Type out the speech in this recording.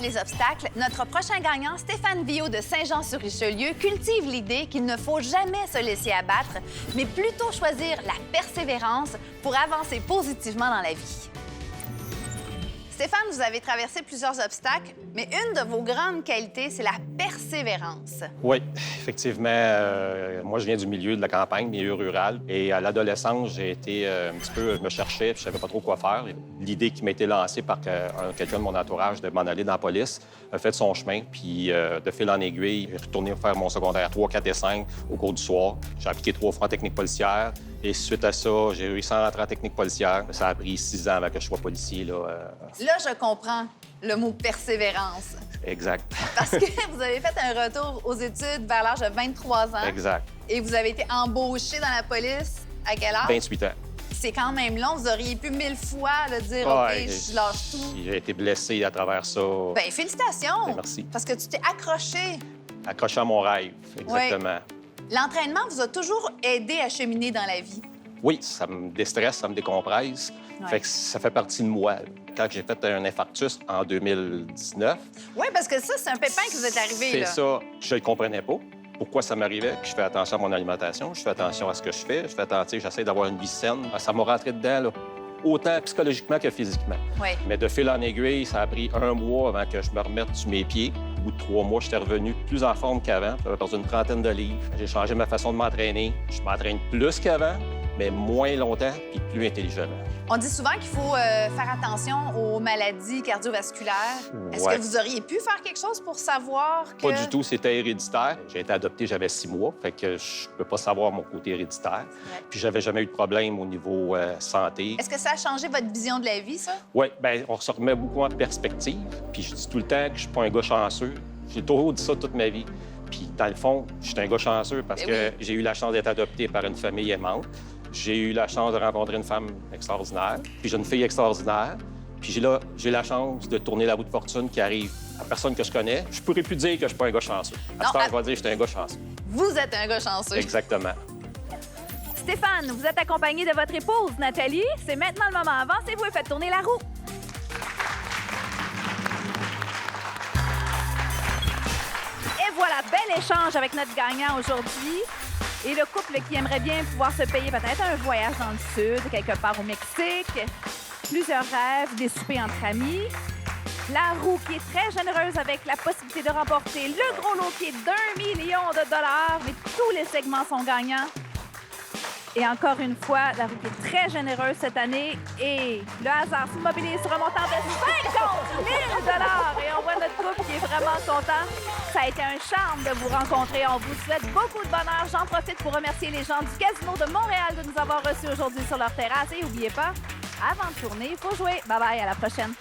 battre les obstacles, notre prochain gagnant, Stéphane Viaud de Saint-Jean-sur-Richelieu, cultive l'idée qu'il ne faut jamais se laisser abattre, mais plutôt choisir la persévérance pour avancer positivement dans la vie. Stéphane, vous avez traversé plusieurs obstacles, mais une de vos grandes qualités, c'est la persévérance. Oui, effectivement. Moi, je viens du milieu de la campagne, milieu rural. Et à l'adolescence, j'ai été un petit peu... Je me cherchais, puis je savais pas trop quoi faire. L'idée qui m'a été lancée par quelqu'un de mon entourage de m'en aller dans la police a fait son chemin. Puis de fil en aiguille, j'ai retourné faire mon secondaire 3, 4 et 5 au cours du soir. J'ai appliqué 3 fois en technique policière. Et suite à ça, j'ai réussi à rentrer en technique policière. Ça a pris 6 ans avant que je sois policier. Là, je comprends le mot persévérance. Exact. Parce que vous avez fait un retour aux études vers l'âge de 23 ans. Exact. Et vous avez été embauché dans la police à quel âge? 28 ans. C'est quand même long. Vous auriez pu 1000 fois le dire, Ouais, OK, je lâche tout. J'ai été blessé à travers ça. Bien, félicitations. Ben, merci. Parce que tu t'es accroché. Accroché à mon rêve, exactement. L'entraînement vous a toujours aidé à cheminer dans la vie. Oui, ça me déstresse, ça me décompresse. Fait que ça fait partie de moi. Quand j'ai fait un infarctus en 2019... Oui, parce que ça, c'est un pépin qui vous est arrivé, c'est là. ça, je ne comprenais pas. Pourquoi ça m'arrivait? Je fais attention à mon alimentation, je fais attention à ce que je fais, j'essaie d'avoir une vie saine. Ça m'a rentré dedans, là, autant psychologiquement que physiquement. Oui. Mais de fil en aiguille, ça a pris 1 mois avant que je me remette sur mes pieds. Au bout de 3 mois, j'étais revenu plus en forme qu'avant. J'avais perdu une trentaine de livres. J'ai changé ma façon de m'entraîner. Je m'entraîne plus qu'avant, mais moins longtemps puis plus intelligemment. On dit souvent qu'il faut faire attention aux maladies cardiovasculaires. Est-ce que vous auriez pu faire quelque chose pour savoir que... Pas du tout, c'était héréditaire. J'ai été adopté, j'avais 6 mois, fait que je peux pas savoir mon côté héréditaire. Ouais. Puis j'avais jamais eu de problème au niveau santé. Est-ce que ça a changé votre vision de la vie, ça? Oui, bien, on se remet beaucoup en perspective. Puis je dis tout le temps que je suis pas un gars chanceux. J'ai toujours dit ça toute ma vie. Puis dans le fond, je suis un gars chanceux parce que j'ai eu la chance d'être adopté par une famille aimante. J'ai eu la chance de rencontrer une femme extraordinaire, puis j'ai une fille extraordinaire. Puis j'ai la chance de tourner la roue de fortune qui arrive à personne que je connais. Je pourrais plus dire que je suis pas un gars chanceux. À ce temps, je vais dire que je suis un gars chanceux. Vous êtes un gars chanceux. Exactement. Stéphane, vous êtes accompagné de votre épouse, Nathalie. C'est maintenant le moment. Avancez-vous et faites tourner la roue. Et voilà, bel échange avec notre gagnant aujourd'hui. Et le couple qui aimerait bien pouvoir se payer peut-être un voyage dans le sud, quelque part au Mexique, plusieurs rêves, des soupers entre amis. La roue qui est très généreuse avec la possibilité de remporter le gros lot qui est d'1 million de dollars. Mais tous les segments sont gagnants. Et encore une fois, la roue qui est très généreuse cette année. Et le hasard s'immobilise sur un montant de 50 000 $. Et on voit notre couple qui est vraiment content. Ça a été un charme de vous rencontrer. On vous souhaite beaucoup de bonheur. J'en profite pour remercier les gens du Casino de Montréal de nous avoir reçus aujourd'hui sur leur terrasse. Et n'oubliez pas, avant de tourner, il faut jouer. Bye-bye, à la prochaine.